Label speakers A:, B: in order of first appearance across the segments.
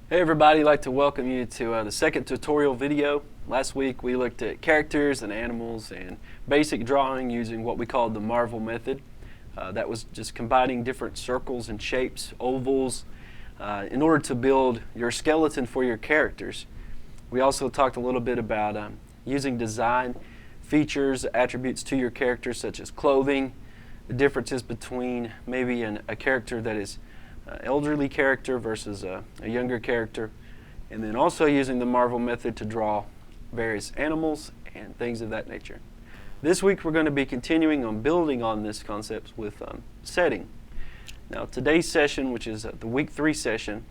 A: Hey everybody, I'd like to welcome you to the second tutorial video. Last week we looked at characters and animals and basic drawing using what we called the Marvel method. That was just combining different circles and shapes, ovals, in order to build your skeleton for your characters. We also talked a little bit about using design features, attributes to your characters such as clothing, the differences between maybe a character that is elderly character versus a younger character, and then also using the Marvel method to draw various animals and things of that nature. This week we're going to be continuing on building on this concept with setting. Now today's session, which is the week 3 session,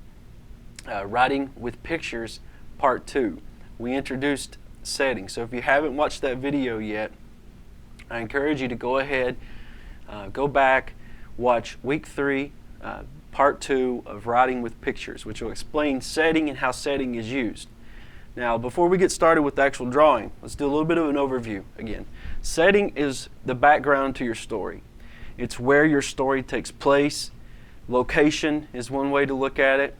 A: writing with pictures part 2, we introduced setting. So if you haven't watched that video yet, I encourage you to go ahead, go back, watch week 3, part 2 of writing with pictures, which will explain setting and how setting is used. Now, before we get started with the actual drawing, let's do a little bit of an overview again. Setting is the background to your story. It's where your story takes place. Location is one way to look at it.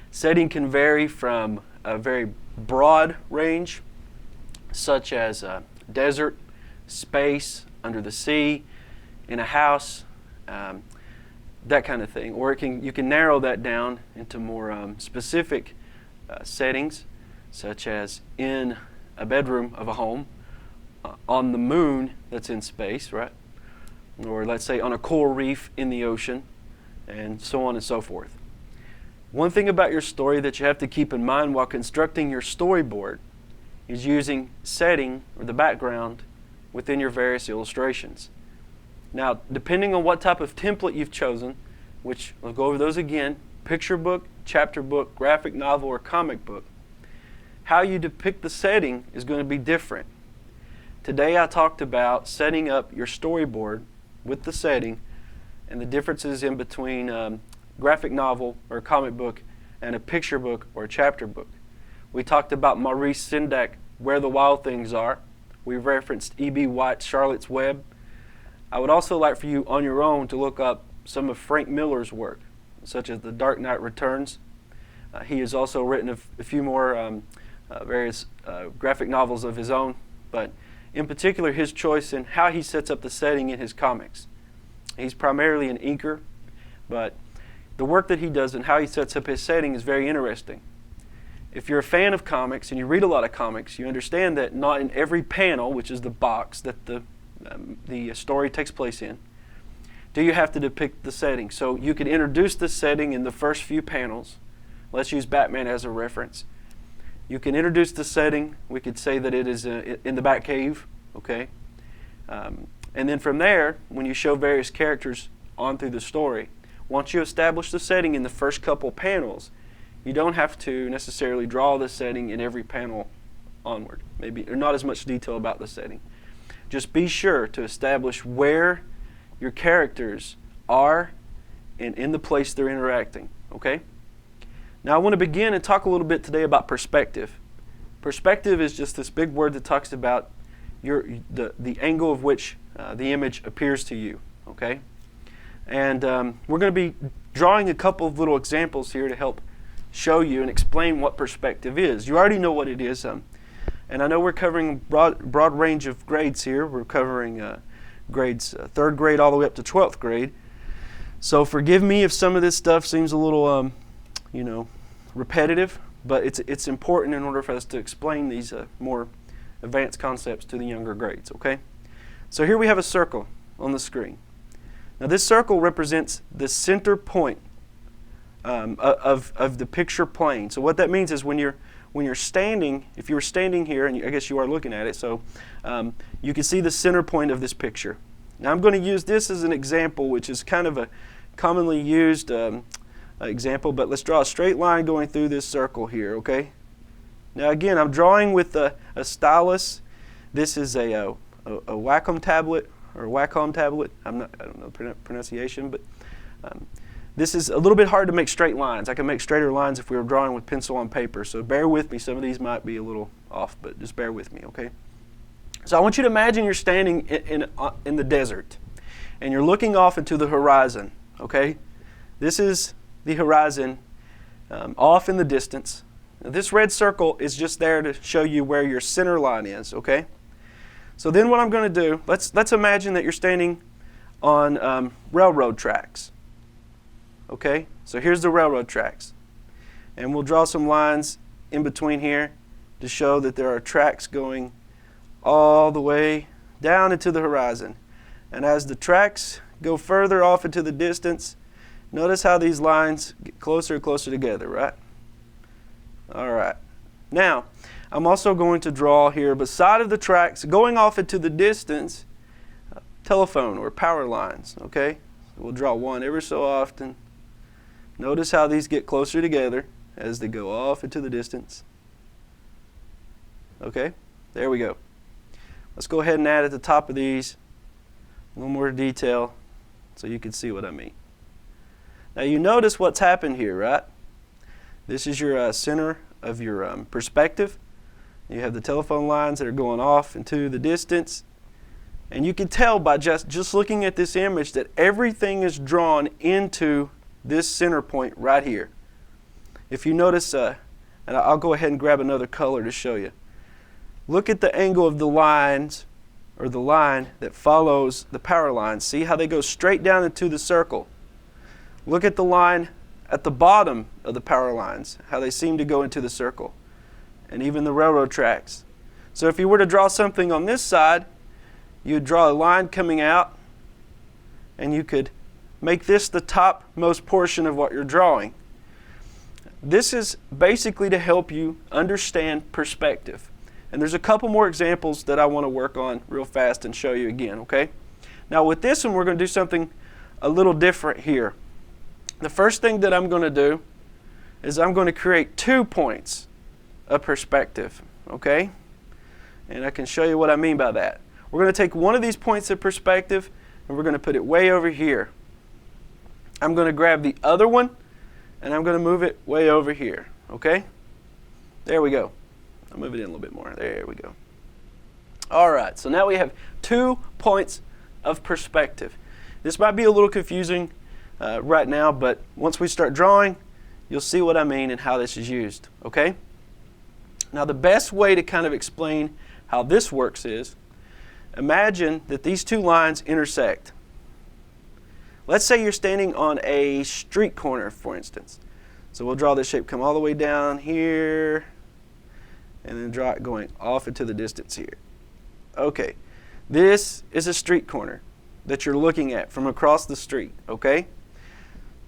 A: Setting can vary from a very broad range, such as desert, space, under the sea, in a house, that kind of thing. Or you can narrow that down into more specific settings, such as in a bedroom of a home, on the moon that's in space, right? Or let's say on a coral reef in the ocean, and so on and so forth. One thing about your story that you have to keep in mind while constructing your storyboard is using setting, or the background, within your various illustrations. Now, depending on what type of template you've chosen, which we'll go over those again, picture book, chapter book, graphic novel, or comic book, how you depict the setting is going to be different. Today I talked about setting up your storyboard with the setting and the differences in between graphic novel or comic book and a picture book or a chapter book. We talked about Maurice Sendak, Where the Wild Things Are. We referenced E.B. White's Charlotte's Web. I would also like for you on your own to look up some of Frank Miller's work, such as The Dark Knight Returns. He has also written a few more various graphic novels of his own, but in particular his choice in how he sets up the setting in his comics. He's primarily an inker, but the work that he does and how he sets up his setting is very interesting. If you're a fan of comics and you read a lot of comics, you understand that not in every panel, which is the box that the story takes place in, do you have to depict the setting. So you could introduce the setting in the first few panels. Let's use Batman as a reference. You can introduce the setting. We could say that it is in the Batcave, okay? And then from there, when you show various characters on through the story, once you establish the setting in the first couple panels, you don't have to necessarily draw the setting in every panel onward. Maybe or not as much detail about the setting. Just be sure to establish where your characters are and in the place they're interacting, okay? Now I want to begin and talk a little bit today about perspective. Perspective is just this big word that talks about the angle of which the image appears to you, okay? And we're going to be drawing a couple of little examples here to help show you and explain what perspective is. You already know what it is, and I know we're covering broad range of grades here. We're covering grades 3rd grade all the way up to 12th grade. So forgive me if some of this stuff seems a little, repetitive, but it's important in order for us to explain these more advanced concepts to the younger grades, okay? So here we have a circle on the screen. Now this circle represents the center point of the picture plane. So what that means is when you're standing, if you were standing here, and I guess you are looking at it, so you can see the center point of this picture. Now I'm going to use this as an example, which is kind of a commonly used example, but let's draw a straight line going through this circle here, okay? Now again, I'm drawing with a stylus. This is a Wacom tablet, or Wacom tablet. I don't know the pronunciation, but this is a little bit hard to make straight lines. I can make straighter lines if we were drawing with pencil on paper, so bear with me. Some of these might be a little off, but just bear with me, okay? So I want you to imagine you're standing in the desert, and you're looking off into the horizon, okay? This is the horizon off in the distance. Now, this red circle is just there to show you where your center line is, okay? So then what I'm going to do, let's imagine that you're standing on railroad tracks. Okay, so here's the railroad tracks. And we'll draw some lines in between here to show that there are tracks going all the way down into the horizon. And as the tracks go further off into the distance, notice how these lines get closer and closer together, right? All right. Now, I'm also going to draw here beside of the tracks, going off into the distance, telephone or power lines, okay? So we'll draw one every so often. Notice how these get closer together as they go off into the distance. Okay, there we go. Let's go ahead and add at the top of these a little more detail so you can see what I mean. Now you notice what's happened here, right? This is your center of your perspective. You have the telephone lines that are going off into the distance. And you can tell by just looking at this image that everything is drawn into this center point right here. If you notice, and I'll go ahead and grab another color to show you. Look at the angle of the lines, or the line that follows the power line. See how they go straight down into the circle. Look at the line at the bottom of the power lines, how they seem to go into the circle. And even the railroad tracks. So if you were to draw something on this side, you'd draw a line coming out, and you could make this the topmost portion of what you're drawing. This is basically to help you understand perspective. And there's a couple more examples that I want to work on real fast and show you again, okay? Now with this one, we're going to do something a little different here. The first thing that I'm going to do is I'm going to create 2 points of perspective, okay? And I can show you what I mean by that. We're going to take one of these points of perspective and we're going to put it way over here. I'm going to grab the other one and I'm going to move it way over here, okay? There we go. I'll move it in a little bit more. There we go. All right, so now we have 2 points of perspective. This might be a little confusing right now, but once we start drawing, you'll see what I mean and how this is used, okay? Now the best way to kind of explain how this works is, imagine that these 2 lines intersect. Let's say you're standing on a street corner, for instance. So we'll draw this shape, come all the way down here, and then draw it going off into the distance here. Okay, this is a street corner that you're looking at from across the street, okay?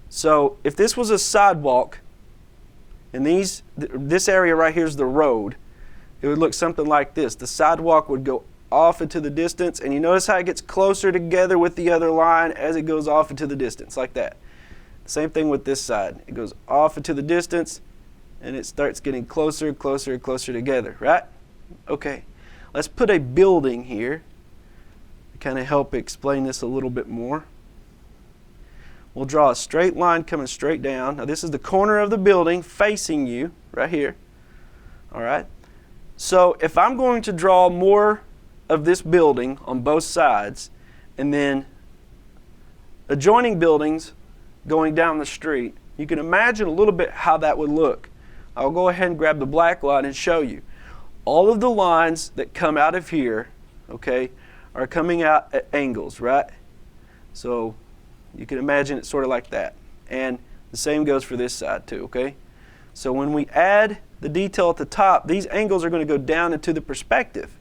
A: So if this was a sidewalk, and this area right here is the road, it would look something like this. The sidewalk would go off into the distance, and you notice how it gets closer together with the other line as it goes off into the distance, like that. Same thing with this side. It goes off into the distance, and it starts getting closer, closer, and closer together, right? Okay, let's put a building here to kind of help explain this a little bit more. We'll draw a straight line coming straight down. Now this is the corner of the building facing you, right here. All right. So if I'm going to draw more of this building on both sides, and then adjoining buildings going down the street, you can imagine a little bit how that would look. I'll go ahead and grab the black line and show you. All of the lines that come out of here, okay, are coming out at angles, right? So you can imagine it sort of like that. And the same goes for this side too, okay? So when we add the detail at the top, these angles are going to go down into the perspective.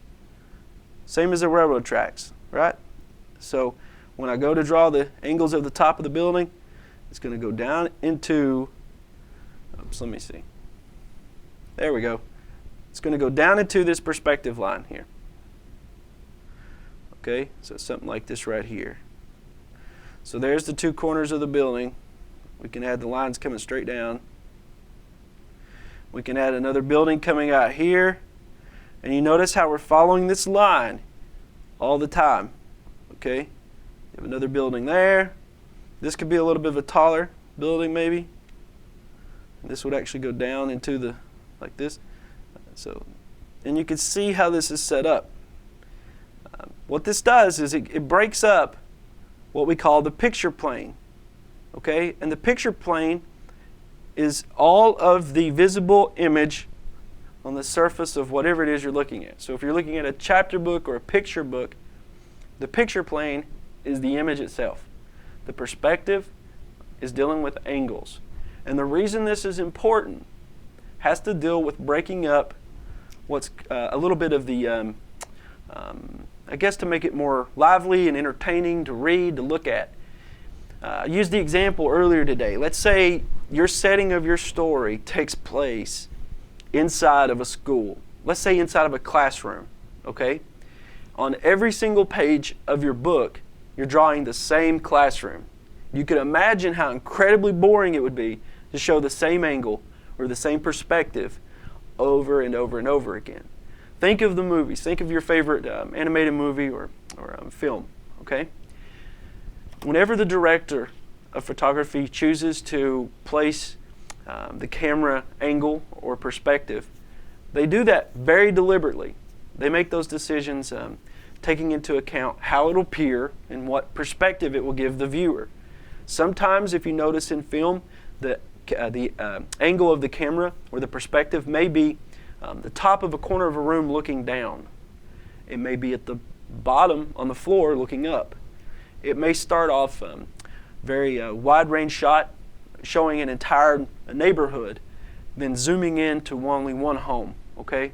A: Same as the railroad tracks, right? So when I go to draw the angles of the top of the building, it's going to go down into, let me see. There we go. It's going to go down into this perspective line here. Okay, so it's something like this right here. So there's the 2 corners of the building. We can add the lines coming straight down. We can add another building coming out here. And you notice how we're following this line all the time. Okay, you have another building there. This could be a little bit of a taller building maybe. This would actually go down into the, like this. So, and you can see how this is set up. What this does is it breaks up what we call the picture plane. Okay, and the picture plane is all of the visible image on the surface of whatever it is you're looking at. So if you're looking at a chapter book or a picture book, the picture plane is the image itself. The perspective is dealing with angles. And the reason this is important has to deal with breaking up what's a little bit of the, I guess to make it more lively and entertaining to read, to look at. I used the example earlier today. Let's say your setting of your story takes place inside of a school. Let's say inside of a classroom, okay? On every single page of your book, you're drawing the same classroom. You could imagine how incredibly boring it would be to show the same angle or the same perspective over and over and over again. Think of the movies. Think of your favorite animated movie or film, okay? Whenever the director of photography chooses to place the camera angle or perspective, they do that very deliberately. They make those decisions taking into account how it'll appear and what perspective it will give the viewer. Sometimes, if you notice in film, the angle of the camera or the perspective may be the top of a corner of a room looking down. It may be at the bottom on the floor looking up. It may start off very wide range shot showing an entire neighborhood, then zooming in to only one home, okay?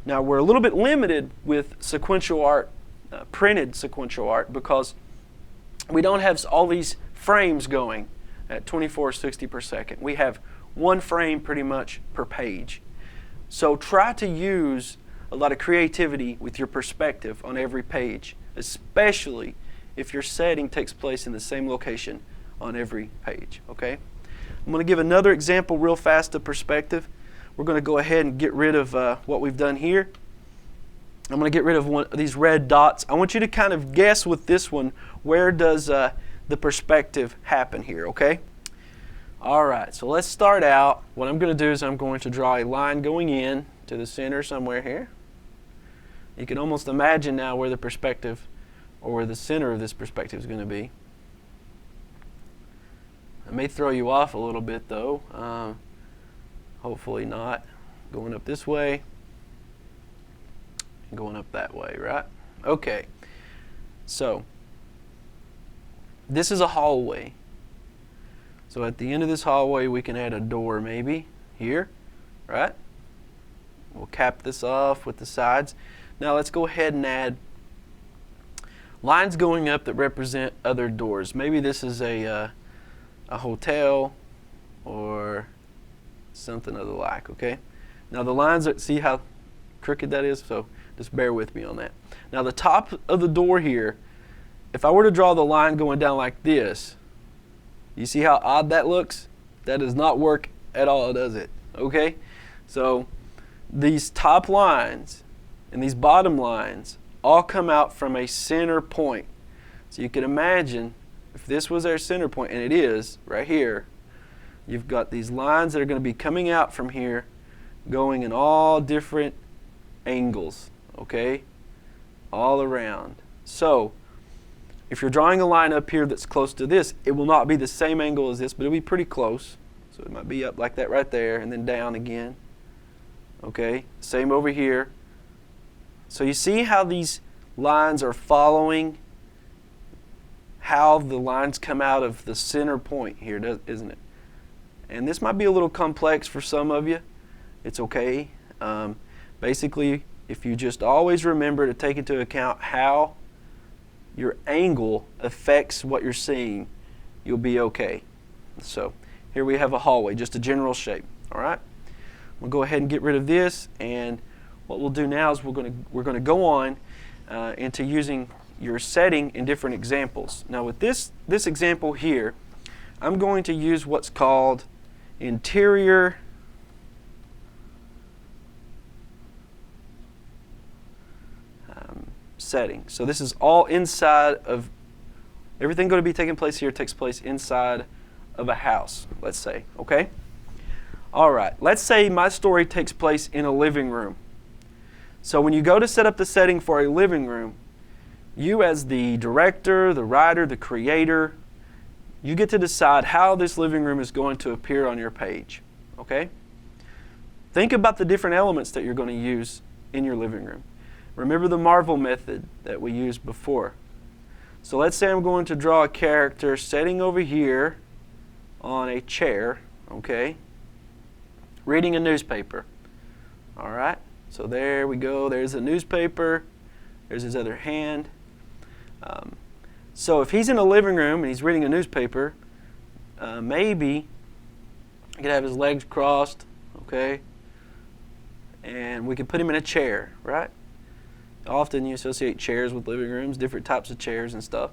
A: Now we're a little bit limited with sequential art, printed sequential art, because we don't have all these frames going at 2460 per second. We have one frame pretty much per page. So try to use a lot of creativity with your perspective on every page, especially if your setting takes place in the same location on every page, okay? I'm going to give another example real fast of perspective. We're going to go ahead and get rid of what we've done here. I'm going to get rid of one of these red dots. I want you to kind of guess with this one, where does the perspective happen here, okay? All right, so let's start out. What I'm going to do is I'm going to draw a line going in to the center somewhere here. You can almost imagine now where the perspective or where the center of this perspective is going to be. It may throw you off a little bit though. Hopefully not. Going up this way and going up that way, right? Okay, so this is a hallway. So at the end of this hallway we can add a door maybe here, right? We'll cap this off with the sides. Now let's go ahead and add lines going up that represent other doors. Maybe this is a hotel or something of the like, okay? Now the lines, see how crooked that is? So just bear with me on that. Now the top of the door here, if I were to draw the line going down like this, you see how odd that looks? That does not work at all, does it? Okay? So these top lines and these bottom lines all come out from a center point. So you can imagine if this was our center point, and it is right here, you've got these lines that are going to be coming out from here going in all different angles, okay? All around. So if you're drawing a line up here that's close to this, it will not be the same angle as this, but it'll be pretty close. So it might be up like that right there and then down again. Okay, same over here. So you see how these lines are following how the lines come out of the center point here, isn't it? And this might be a little complex for some of you. It's okay. Basically, if you just always remember to take into account how your angle affects what you're seeing, you'll be okay. So here we have a hallway, just a general shape. All right. We'll go ahead and get rid of this, and what we'll do now is we're going to go on into using your setting in different examples. Now with this example here, I'm going to use what's called interior setting. So this is all inside of, everything going to be taking place here takes place inside of a house, let's say, okay? All right, let's say my story takes place in a living room. So when you go to set up the setting for a living room, you as the director, the writer, the creator, you get to decide how this living room is going to appear on your page. Okay? Think about the different elements that you're going to use in your living room. Remember the Marvel method that we used before. So let's say I'm going to draw a character sitting over here on a chair, okay, reading a newspaper. All right, so there we go. There's a newspaper. There's his other hand. So if he's in a living room and he's reading a newspaper, maybe I could have his legs crossed, okay, and we could put him in a chair, right? Often you associate chairs with living rooms, different types of chairs and stuff.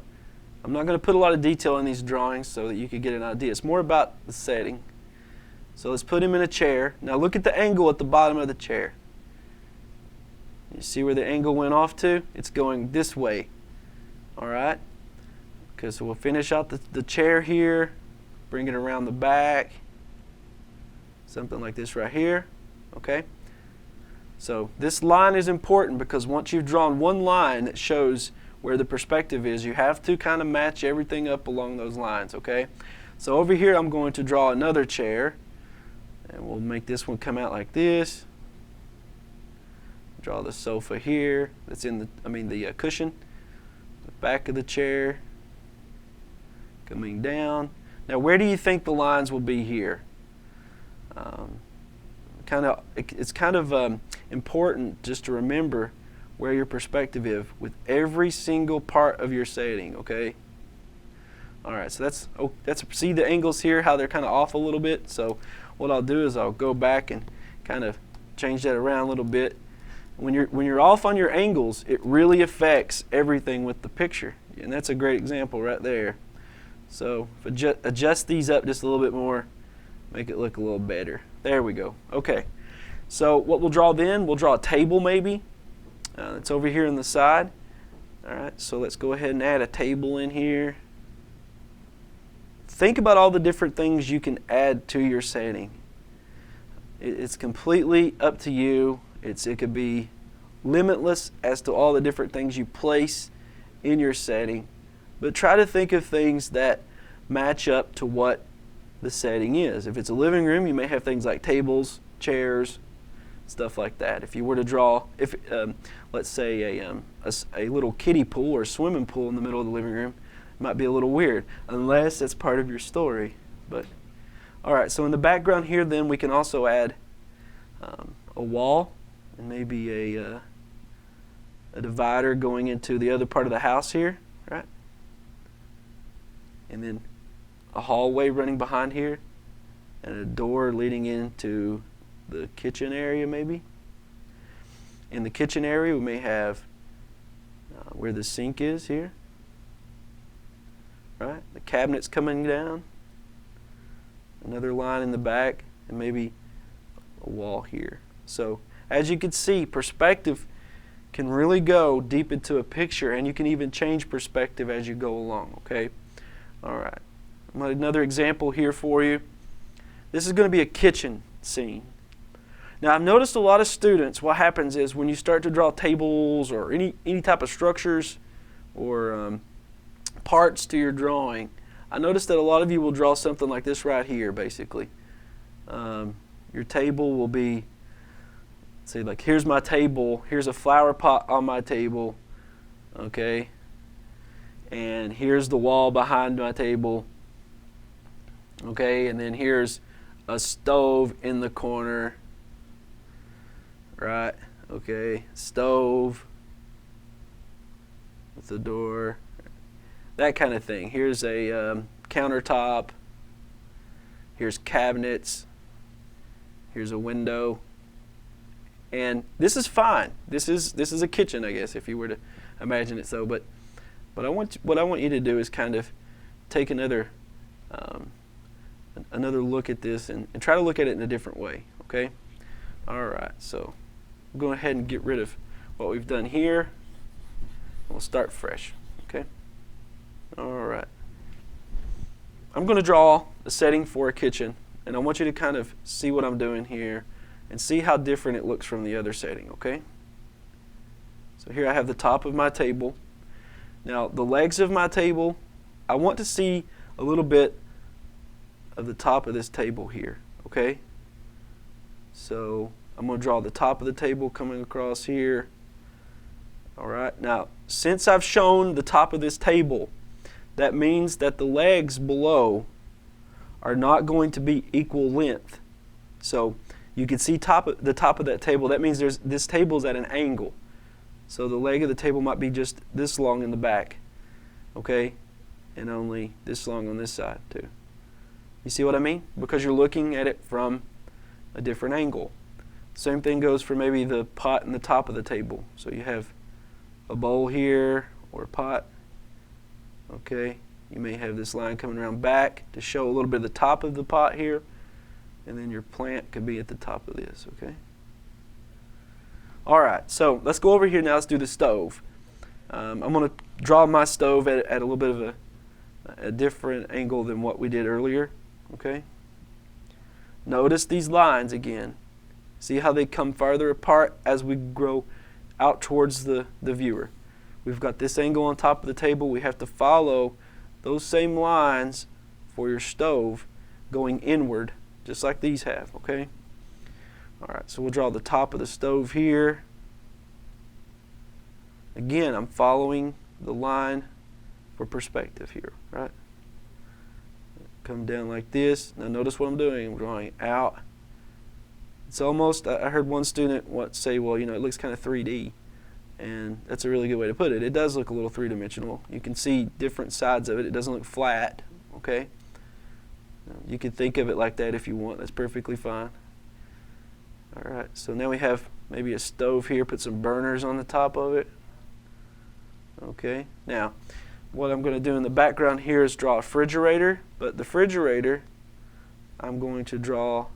A: I'm not going to put a lot of detail in these drawings so that you can get an idea. It's more about the setting. So let's put him in a chair. Now look at the angle at the bottom of the chair. You see where the angle went off to? It's going this way. All right? Okay, so we'll finish out the chair here, bring it around the back, something like this right here. Okay? So this line is important because once you've drawn one line that shows where the perspective is, you have to kind of match everything up along those lines, okay? So over here I'm going to draw another chair, and we'll make this one come out like this. Draw the sofa here, that's in the cushion, the back of the chair, coming down. Now where do you think the lines will be here? It's kind of important just to remember where your perspective is with every single part of your setting, okay? All right, so see the angles here, how they're kind of off a little bit. So what I'll do is I'll go back and kind of change that around a little bit. When you're off on your angles, it really affects everything with the picture, and that's a great example right there. So if adjust these up just a little bit more, make it look a little better. There we go. Okay. So what we'll draw then, we'll draw a table maybe. It's over here on the side. All right. So let's go ahead and add a table in here. Think about all the different things you can add to your setting. It's completely up to you. It could be limitless as to all the different things you place in your setting. But try to think of things that match up to what the setting is. If it's a living room, you may have things like tables, chairs, stuff like that. If you were to draw, let's say a little kiddie pool or swimming pool in the middle of the living room, it might be a little weird, unless it's part of your story. But all right, so in the background here, then we can also add a wall and maybe a divider going into the other part of the house here, right? And then a hallway running behind here, and a door leading into the kitchen area maybe. In the kitchen area we may have where the sink is here, right? The cabinets coming down, another line in the back, and maybe a wall here. So as you can see, perspective can really go deep into a picture, and you can even change perspective as you go along, okay? All right. Another example here for you. This is going to be a kitchen scene. Now I've noticed a lot of students, what happens is when you start to draw tables or any type of structures or parts to your drawing, I noticed that a lot of you will draw something like this right here basically. Your table will be, say like here's my table, here's a flower pot on my table, okay, and here's the wall behind my table. Okay, and then here's a stove in the corner, right? Okay, stove with the door, that kind of thing. Here's a countertop, here's cabinets, here's a window, and this is fine. This is a kitchen, I guess, if you were to imagine it so. But what I want you to do is kind of take another look at this and try to look at it in a different way, okay? All right, so we'll go ahead and get rid of what we've done here. We'll start fresh, okay? All right. I'm going to draw a setting for a kitchen, and I want you to kind of see what I'm doing here and see how different it looks from the other setting, okay? So here I have the top of my table. Now, the legs of my table, I want to see a little bit of the top of this table here, okay? So I'm going to draw the top of the table coming across here. All right, now since I've shown the top of this table, that means that the legs below are not going to be equal length. So you can see the top of that table. That means this table is at an angle. So the leg of the table might be just this long in the back, okay? And only this long on this side too. You see what I mean? Because you're looking at it from a different angle. Same thing goes for maybe the pot in the top of the table. So you have a bowl here or a pot, okay? You may have this line coming around back to show a little bit of the top of the pot here, and then your plant could be at the top of this, okay? All right, so let's go over here now. Let's do the stove. I'm going to draw my stove at a little bit of a different angle than what we did earlier, okay? Notice these lines again. See how they come farther apart as we grow out towards the viewer. We've got this angle on top of the table. We have to follow those same lines for your stove going inward, just like these have, okay? All right, so we'll draw the top of the stove here. Again, I'm following the line for perspective here, right? Come down like this. Now notice what I'm doing. I'm drawing out. It's almost, I heard one student say, well, you know, it looks kind of 3D. And that's a really good way to put it. It does look a little three-dimensional. You can see different sides of it. It doesn't look flat, okay? You can think of it like that if you want. That's perfectly fine. All right, so now we have maybe a stove here. Put some burners on the top of it. Okay, now what I'm going to do in the background here is draw a refrigerator. But the refrigerator, I'm going to draw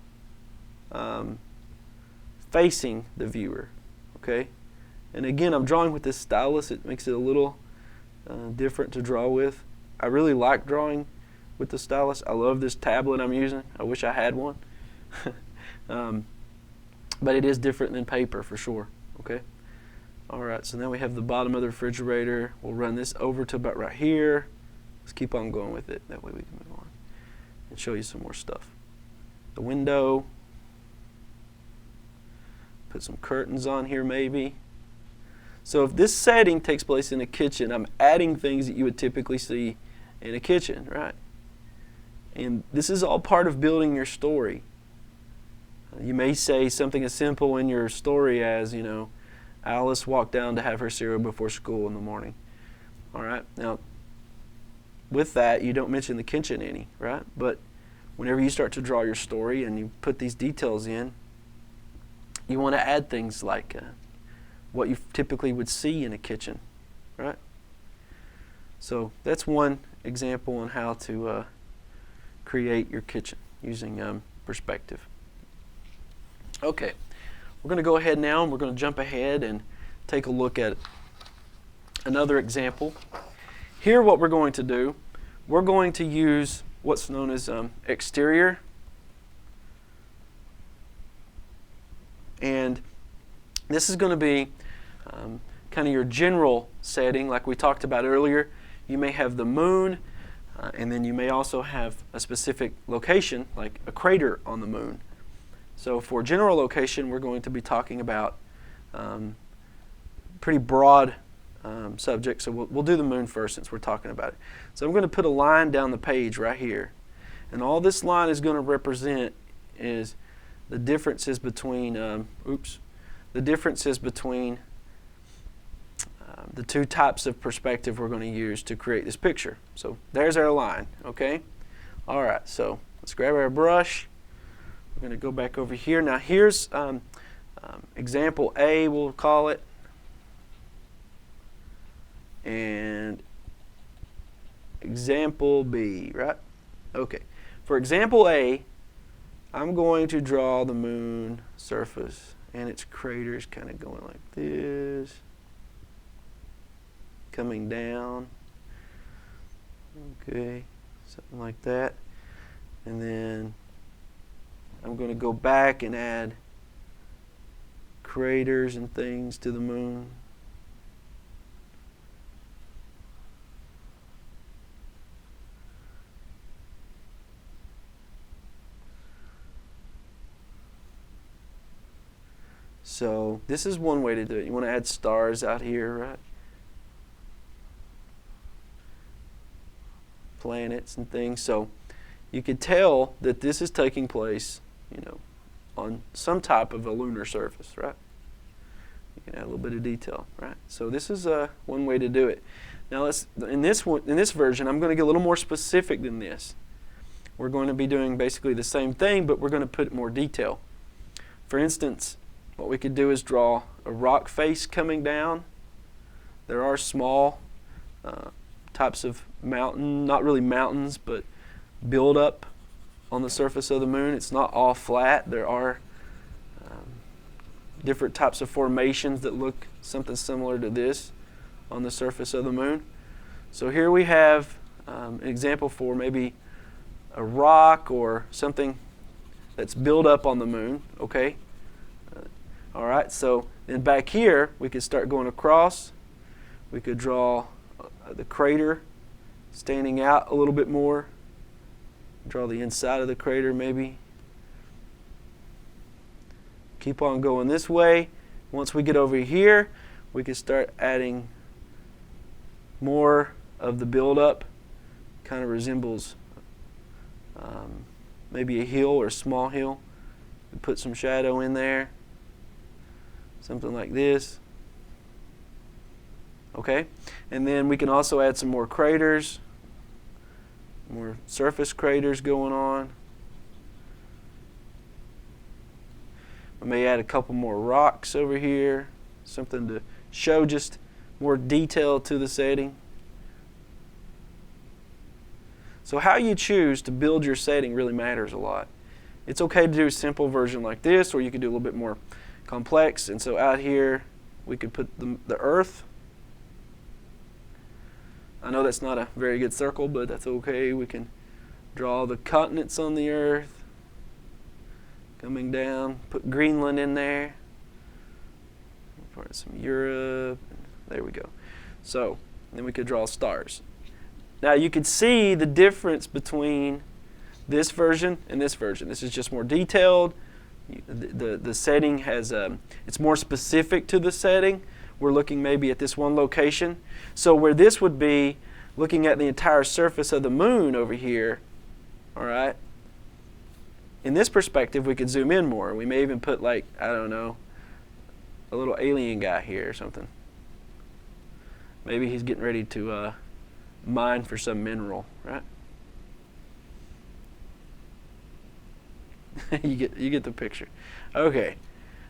A: facing the viewer, okay? And again, I'm drawing with this stylus. It makes it a little different to draw with. I really like drawing with the stylus. I love this tablet I'm using. I wish I had one. But it is different than paper for sure, okay? All right, so now we have the bottom of the refrigerator. We'll run this over to about right here. Let's keep on going with it. That way we can move on and show you some more stuff. The window. Put some curtains on here maybe. So if this setting takes place in a kitchen, I'm adding things that you would typically see in a kitchen, right? And this is all part of building your story. You may say something as simple in your story as, you know, Alice walked down to have her cereal before school in the morning. All right, now with that, you don't mention the kitchen any, right? But whenever you start to draw your story and you put these details in, you want to add things like what you typically would see in a kitchen, right? So that's one example on how to create your kitchen using perspective. Okay, we're going to go ahead now and we're going to jump ahead and take a look at another example. Here what we're going to do, we're going to use what's known as exterior. And this is going to be kind of your general setting like we talked about earlier. You may have the moon and then you may also have a specific location like a crater on the moon. So for general location, we're going to be talking about pretty broad subject. So we'll do the moon first since we're talking about it. So I'm going to put a line down the page right here. And all this line is going to represent is the differences between, the two types of perspective we're going to use to create this picture. So there's our line, okay? All right, so let's grab our brush. We're going to go back over here. Now here's example A, we'll call it. And example B, right? Okay. For example A, I'm going to draw the moon surface and its craters kind of going like this, coming down. Okay, something like that. And then I'm going to go back and add craters and things to the moon. So this is one way to do it. You want to add stars out here, right? Planets and things. So you could tell that this is taking place, on some type of a lunar surface, right? You can add a little bit of detail, right? So this is one way to do it. Now in this version, I'm going to get a little more specific than this. We're going to be doing basically the same thing, but we're going to put more detail. For instance, what we could do is draw a rock face coming down. There are small types of mountain, not really mountains, but build up on the surface of the moon. It's not all flat. There are different types of formations that look something similar to this on the surface of the moon. So here we have an example for maybe a rock or something that's built up on the moon, okay? All right, so then back here we could start going across. We could draw the crater standing out a little bit more. Draw the inside of the crater maybe. Keep on going this way. Once we get over here, we can start adding more of the buildup. Kind of resembles maybe a hill or a small hill. We put some shadow in there. Something like this. Okay? And then we can also add some more craters. More surface craters going on. We may add a couple more rocks over here. Something to show just more detail to the setting. So how you choose to build your setting really matters a lot. It's okay to do a simple version like this, or you could do a little bit more complex. And so out here we could put the Earth. I know that's not a very good circle, but that's okay. We can draw the continents on the Earth coming down. Put Greenland in there. Part of some Europe. There we go. So then we could draw stars. Now you could see the difference between this version and this version. This is just more detailed. The setting has it's more specific to the setting. We're looking maybe at this one location. So where this would be looking at the entire surface of the moon over here, all right? In this perspective, we could zoom in more. We may even put, like, I don't know, a little alien guy here or something. Maybe he's getting ready to mine for some mineral, right? you get the picture. Okay.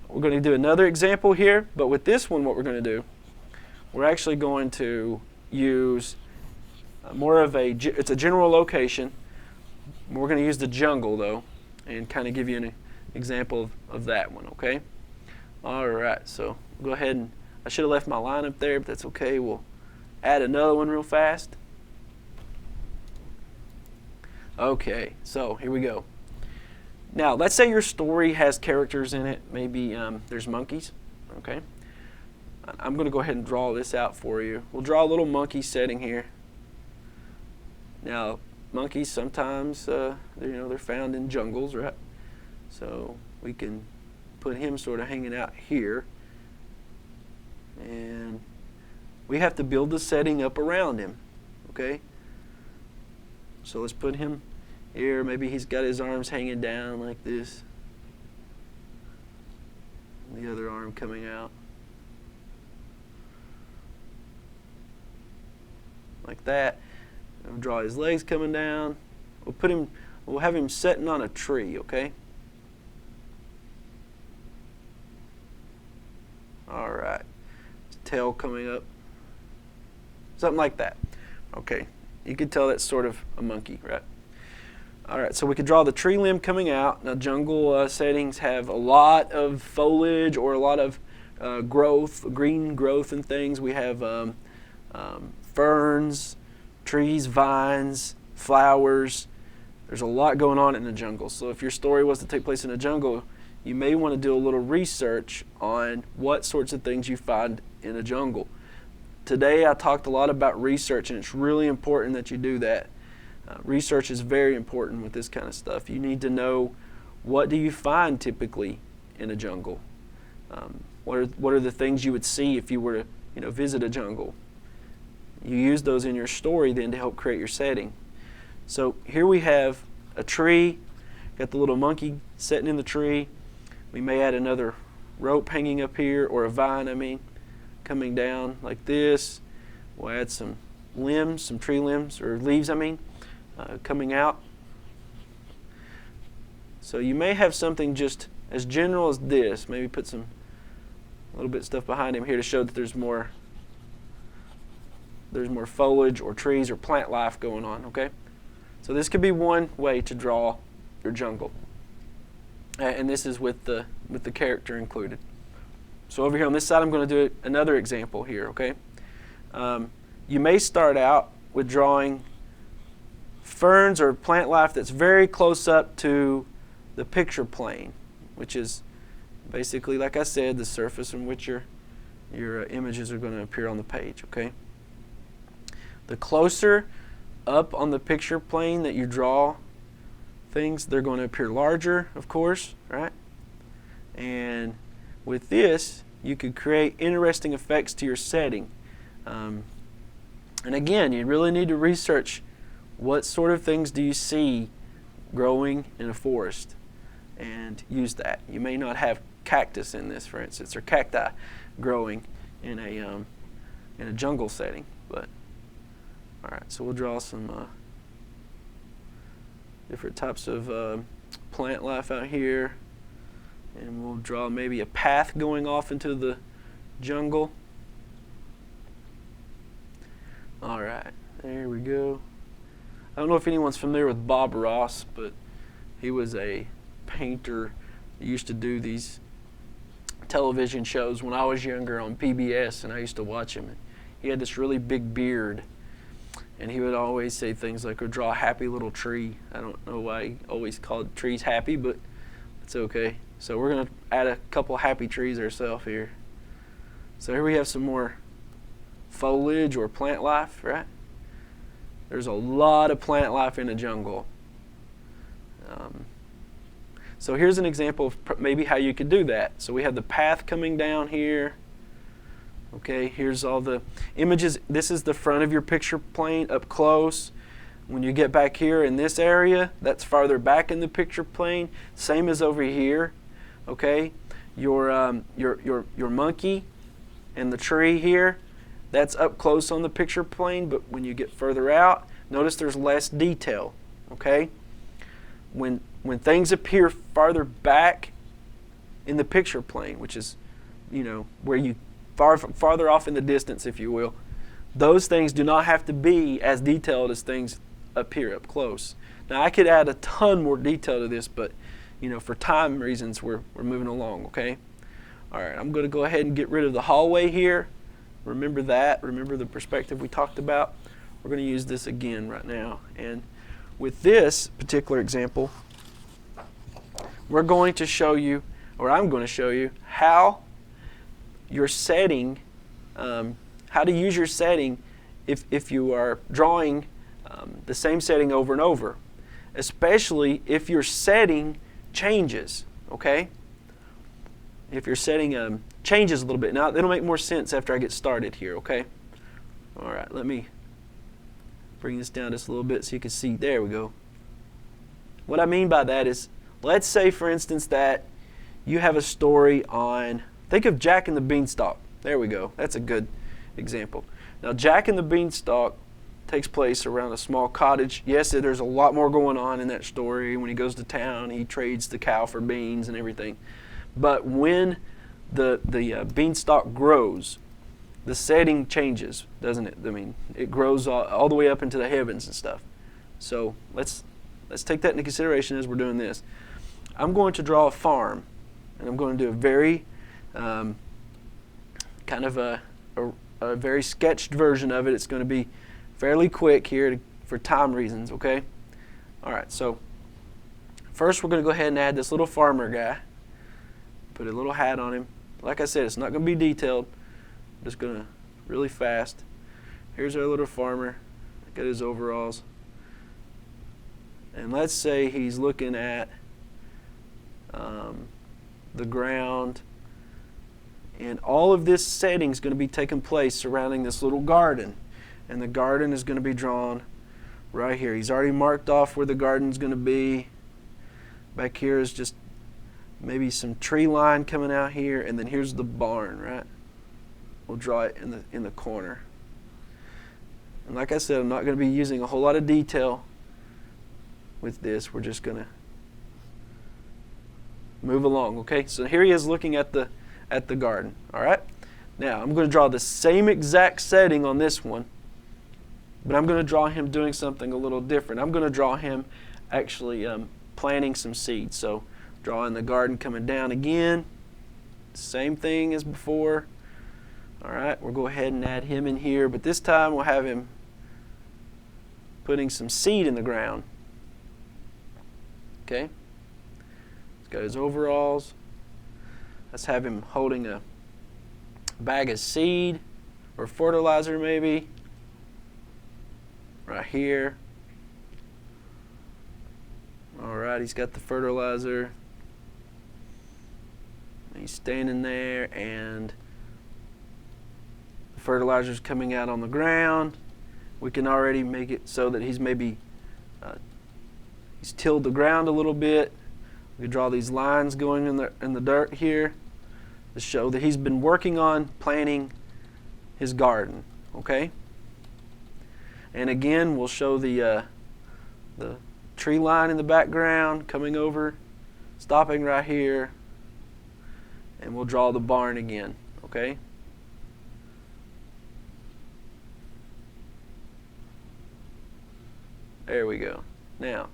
A: We're going to do another example here, but with this one, what we're going to do, we're actually going to use more of it's a general location. We're going to use the jungle, though, and kind of give you an example of that one, okay? All right, so go ahead and, I should have left my line up there, but that's okay. We'll add another one real fast. Okay, so here we go. Now, let's say your story has characters in it. Maybe there's monkeys, okay? I'm going to go ahead and draw this out for you. We'll draw a little monkey setting here. Now, monkeys sometimes, they're found in jungles, right? So we can put him sort of hanging out here. And we have to build the setting up around him, okay? So let's put him here. Maybe he's got his arms hanging down like this. The other arm coming out. Like that. We'll draw his legs coming down. We'll have him sitting on a tree, okay? All right. His tail coming up. Something like that. Okay. You can tell that's sort of a monkey, right? All right, so we could draw the tree limb coming out. Now, jungle settings have a lot of foliage or a lot of growth, green growth and things. We have ferns, trees, vines, flowers. There's a lot going on in the jungle. So if your story was to take place in a jungle, you may want to do a little research on what sorts of things you find in a jungle. Today I talked a lot about research, and it's really important that you do that. Research is very important with this kind of stuff. You need to know, what do you find typically in a jungle? What are the things you would see if you were to visit a jungle? You use those in your story then to help create your setting. So here we have a tree, got the little monkey sitting in the tree. We may add another rope hanging up here, or a vine, coming down like this. We'll add some limbs, some tree limbs, or leaves, coming out. So you may have something just as general as this. Maybe put a little bit of stuff behind him here to show that there's more foliage or trees or plant life going on, okay? So this could be one way to draw your jungle. And this is with the character included. So over here on this side, I'm going to do another example here, okay? You may start out with drawing ferns or plant life that's very close up to the picture plane, which is basically, like I said, the surface in which your images are going to appear on the page, okay? The closer up on the picture plane that you draw things, they're going to appear larger, of course, right? And with this, you could create interesting effects to your setting. And again, you really need to research what sort of things do you see growing in a forest and use that. You may not have cactus in this, for instance, or cacti growing in a jungle setting, but all right, so we'll draw some different types of plant life out here, and we'll draw maybe a path going off into the jungle. All right, there we go. I don't know if anyone's familiar with Bob Ross, but he was a painter. He used to do these television shows when I was younger on PBS, and I used to watch him. He had this really big beard, and he would always say things like, "Or draw a happy little tree." I don't know why he always called trees happy, but it's okay. So we're going to add a couple happy trees ourselves here. So here we have some more foliage or plant life, right? There's a lot of plant life in the jungle. So here's an example of maybe how you could do that. So we have the path coming down here. Okay, here's all the images. This is the front of your picture plane up close. When you get back here in this area, that's farther back in the picture plane. Same as over here. Okay, your monkey and the tree here, that's up close on the picture plane. But when you get further out, notice there's less detail. Okay, when things appear farther back in the picture plane, which is, where you farther off in the distance, if you will, those things do not have to be as detailed as things appear up close. Now I could add a ton more detail to this, but for time reasons we're moving along, okay? All right, I'm going to go ahead and get rid of the hallway here. Remember that. Remember the perspective we talked about. We're going to use this again right now. And with this particular example, we're going to show you, or I'm going to show you, how your setting, how to use your setting if you are drawing the same setting over and over, especially if your setting changes, okay? If your setting changes a little bit. Now, it'll make more sense after I get started here, okay? All right, let me bring this down just a little bit so you can see. There we go. What I mean by that is, let's say, for instance, that you have a story on, think of Jack and the Beanstalk. There we go. That's a good example. Now, Jack and the Beanstalk takes place around a small cottage. Yes, there's a lot more going on in that story. When he goes to town, he trades the cow for beans and everything. But when the beanstalk grows, the setting changes, doesn't it? It grows all the way up into the heavens and stuff. So let's take that into consideration as we're doing this. I'm going to draw a farm, and I'm going to do a very kind of a very sketched version of it. It's going to be fairly quick here for time reasons, okay? All right, so first we're going to go ahead and add this little farmer guy. Put a little hat on him. Like I said, it's not going to be detailed. I'm just going to really fast. Here's our little farmer. Got his overalls. And let's say he's looking at the ground And all of this setting is going to be taking place surrounding this little garden. And the garden is going to be drawn right here. He's already marked off where the garden's going to be. Back here is just maybe some tree line coming out here, and then here's the barn, right? We'll draw it in the corner. And like I said, I'm not going to be using a whole lot of detail with this. We're just going to move along, okay? So here he is looking at the garden, all right? Now, I'm going to draw the same exact setting on this one, but I'm going to draw him doing something a little different. I'm going to draw him actually planting some seeds. So, drawing the garden coming down again, same thing as before. All right, we'll go ahead and add him in here, but this time we'll have him putting some seed in the ground. Okay? He's got his overalls. Let's have him holding a bag of seed or fertilizer maybe. Right here. All right, he's got the fertilizer. He's standing there, and the fertilizer's coming out on the ground. We can already make it so that he's maybe he's tilled the ground a little bit. We can draw these lines going in the dirt here to show that he's been working on planting his garden. Okay. And again, we'll show the tree line in the background coming over, stopping right here, and we'll draw the barn again. Okay. There we go. Now,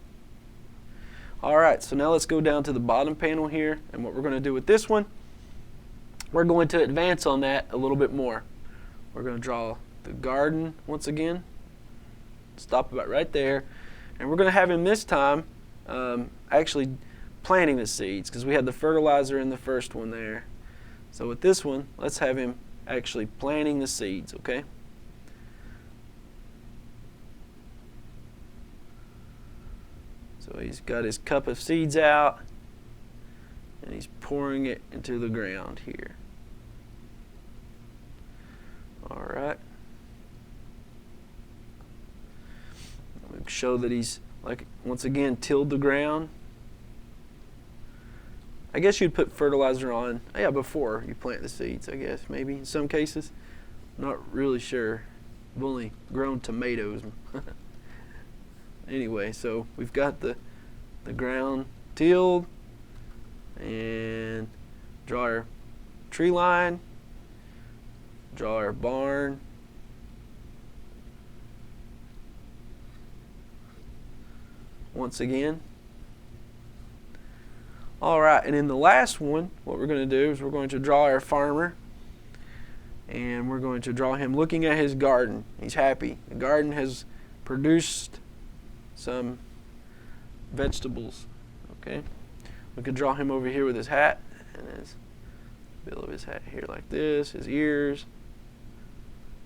A: all right, so now let's go down to the bottom panel here, and what we're going to do with this one, we're going to advance on that a little bit more. We're going to draw the garden once again, stop about right there, and we're going to have him this time actually planting the seeds, because we had the fertilizer in the first one there. So with this one, let's have him actually planting the seeds, okay? So he's got his cup of seeds out, and he's pouring it into the ground here. All right. We'll show that he's, like, once again, tilled the ground. I guess you'd put fertilizer on, before you plant the seeds, I guess, maybe in some cases. I'm not really sure. I've only grown tomatoes. Anyway, so we've got the ground tilled, and draw our tree line, draw our barn, once again. All right, and in the last one, what we're going to do is we're going to draw our farmer, and we're going to draw him looking at his garden. He's happy. The garden has produced some vegetables. Okay, we could draw him over here with his hat and his bill of his hat here like this, his ears.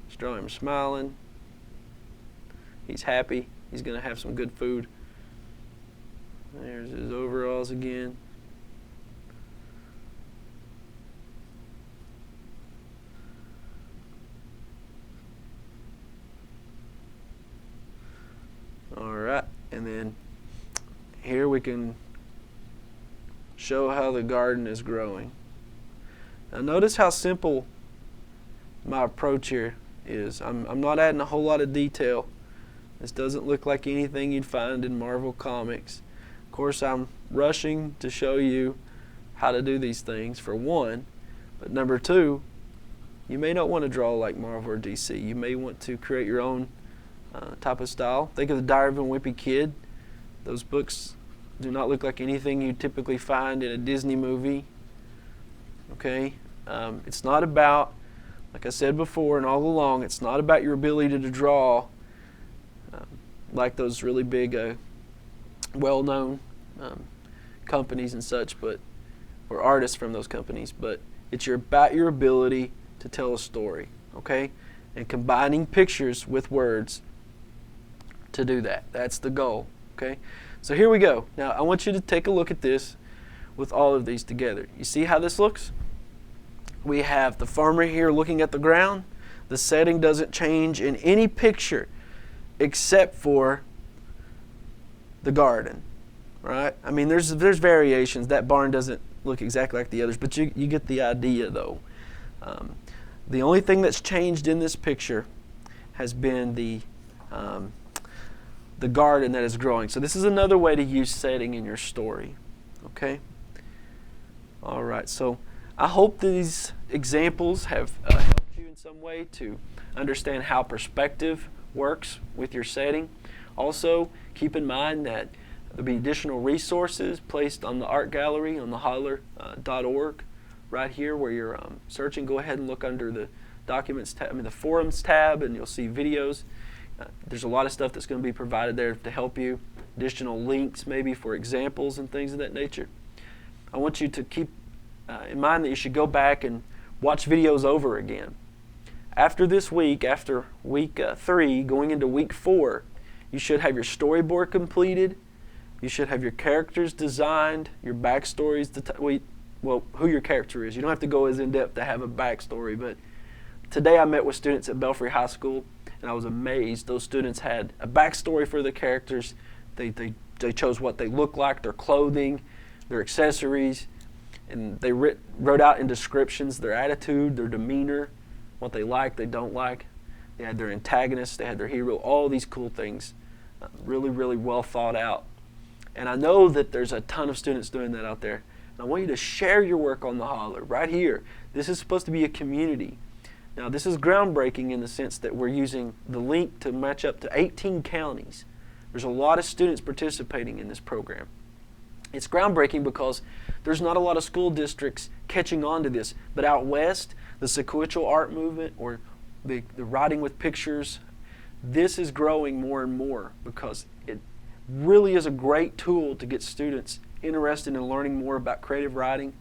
A: Let's draw him smiling. He's happy. He's going to have some good food. There's his overalls again. All right, and then here we can show how the garden is growing. Now notice how simple my approach here is. I'm not adding a whole lot of detail. This doesn't look like anything you'd find in Marvel Comics. Of course, I'm rushing to show you how to do these things, for one, but number two, you may not want to draw like Marvel or DC. You may want to create your own type of style. Think of the Diary of a Wimpy Kid. Those books do not look like anything you typically find in a Disney movie. Okay? It's not about, like I said before and all along, it's not about your ability to draw like those really big, well-known companies and such, or artists from those companies, but it's about your ability to tell a story, okay? And combining pictures with words to do that. That's the goal, okay? So here we go. Now I want you to take a look at this with all of these together. You see how this looks? We have the farmer here looking at the ground. The setting doesn't change in any picture except for the garden, right? I mean, there's variations. That barn doesn't look exactly like the others, but you get the idea, though. The only thing that's changed in this picture has been the garden that is growing. So this is another way to use setting in your story, okay? All right, so I hope these examples have helped you in some way to understand how perspective works with your setting. Also, keep in mind that there'll be additional resources placed on the art gallery on the holler.org right here where you're searching. Go ahead and look under the documents tab, the forums tab, and you'll see videos. There's a lot of stuff that's going to be provided there to help you. Additional links maybe for examples and things of that nature. I want you to keep in mind that you should go back and watch videos over again. After this week, after week 3, going into week 4, you should have your storyboard completed. You should have your characters designed, your backstories, who your character is. You don't have to go as in-depth to have a backstory, but today I met with students at Belfry High School, and I was amazed. Those students had a backstory for the characters. They chose what they look like, their clothing, their accessories, and they wrote out in descriptions their attitude, their demeanor, what they like, they don't like. They had their antagonist, they had their hero, all these cool things. Really, really well thought out. And I know that there's a ton of students doing that out there. And I want you to share your work on the Holler right here. This is supposed to be a community. Now, this is groundbreaking in the sense that we're using the link to match up to 18 counties. There's a lot of students participating in this program. It's groundbreaking because there's not a lot of school districts catching on to this. But out west, the sequential art movement or the writing with pictures, this is growing more and more because it really is a great tool to get students interested in learning more about creative writing,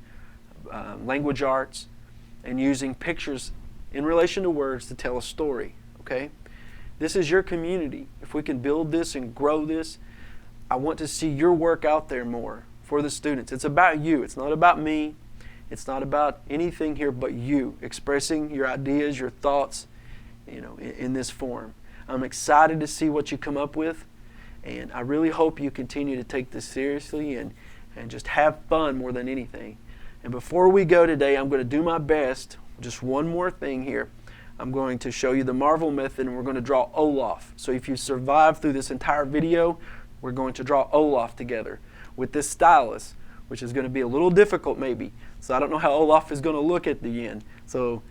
A: language arts, and using pictures in relation to words to tell a story, okay? This is your community. If we can build this and grow this, I want to see your work out there more for the students. It's about you. It's not about me. It's not about anything here but you expressing your ideas, your thoughts, in this form. I'm excited to see what you come up with, and I really hope you continue to take this seriously and just have fun more than anything. And before we go today, I'm going to do my best. Just one more thing here. I'm going to show you the Marvel method, and we're going to draw Olaf. So if you survive through this entire video, we're going to draw Olaf together with this stylus, which is going to be a little difficult maybe. So I don't know how Olaf is going to look at the end. So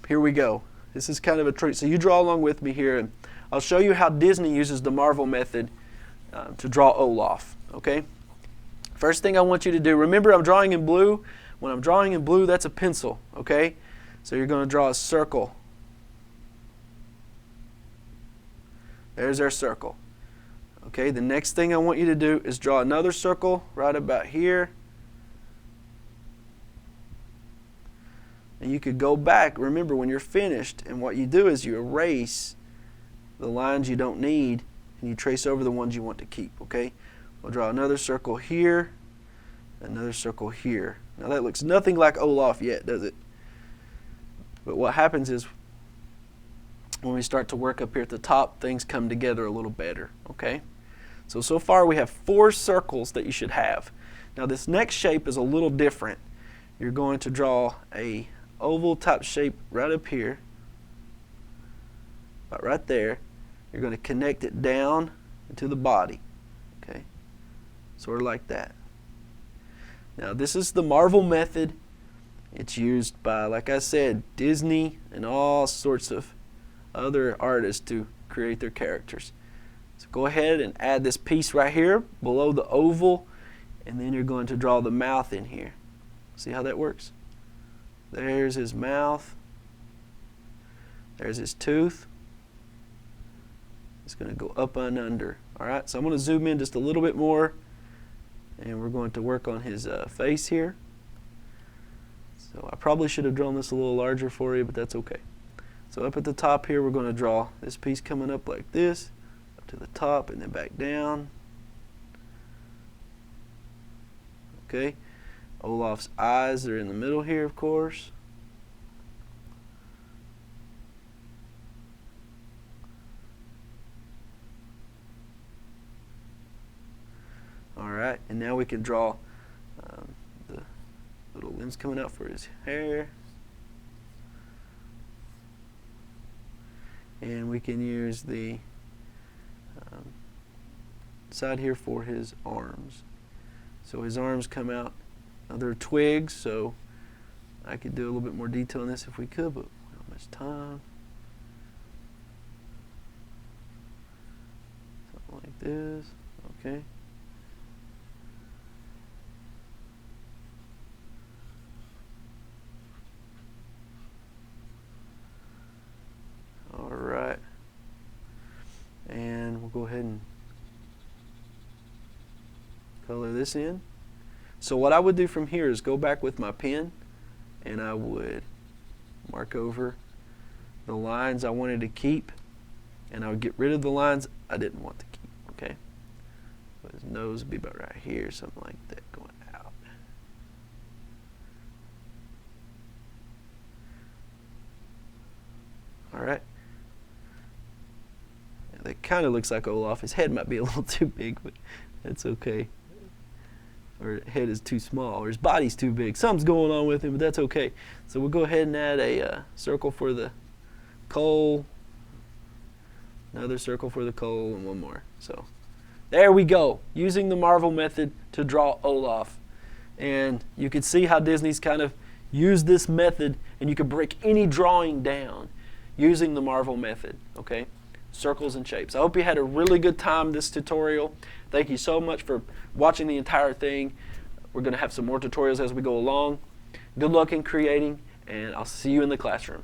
A: here we go. This is kind of a treat. So you draw along with me here, and I'll show you how Disney uses the Marvel method to draw Olaf. Okay? First thing I want you to do, remember I'm drawing in blue. When I'm drawing in blue, that's a pencil. Okay? So you're going to draw a circle. There's our circle. Okay, the next thing I want you to do is draw another circle right about here. And you could go back, remember when you're finished, and what you do is you erase the lines you don't need and you trace over the ones you want to keep, okay? We'll draw another circle here, another circle here. Now that looks nothing like Olaf yet, does it? But what happens is when we start to work up here at the top, things come together a little better, okay? So far we have 4 circles that you should have. Now this next shape is a little different. You're going to draw a oval type shape right up here, about right there. You're going to connect it down into the body, okay? Sort of like that. Now this is the Marvel method. It's used by, like I said, Disney and all sorts of other artists to create their characters. So go ahead and add this piece right here below the oval, and then you're going to draw the mouth in here. See how that works? There's his mouth. There's his tooth. It's going to go up and under. All right, so I'm going to zoom in just a little bit more, and we're going to work on his face here. So I probably should have drawn this a little larger for you, but that's okay. So up at the top here, we're going to draw this piece coming up like this, up to the top and then back down. Okay, Olaf's eyes are in the middle here, of course. And now we can draw the little limbs coming out for his hair. And we can use the side here for his arms. So his arms come out. Now they're twigs, so I could do a little bit more detail on this if we could, but not much time. Something like this. Okay. All right. And we'll go ahead and color this in. So what I would do from here is go back with my pen and I would mark over the lines I wanted to keep, and I would get rid of the lines I didn't want to keep. Okay. So his nose would be about right here, something like that going out. All right. That kind of looks like Olaf. His head might be a little too big, but that's okay. Or his head is too small, or his body's too big. Something's going on with him, but that's okay. So we'll go ahead and add a circle for the coal, another circle for the coal, and one more. So there we go, using the Marvel method to draw Olaf. And you can see how Disney's kind of used this method, and you can break any drawing down using the Marvel method, okay? Circles and shapes. I hope you had a really good time this tutorial. Thank you so much for watching the entire thing. We're going to have some more tutorials as we go along. Good luck in creating, and I'll see you in the classroom.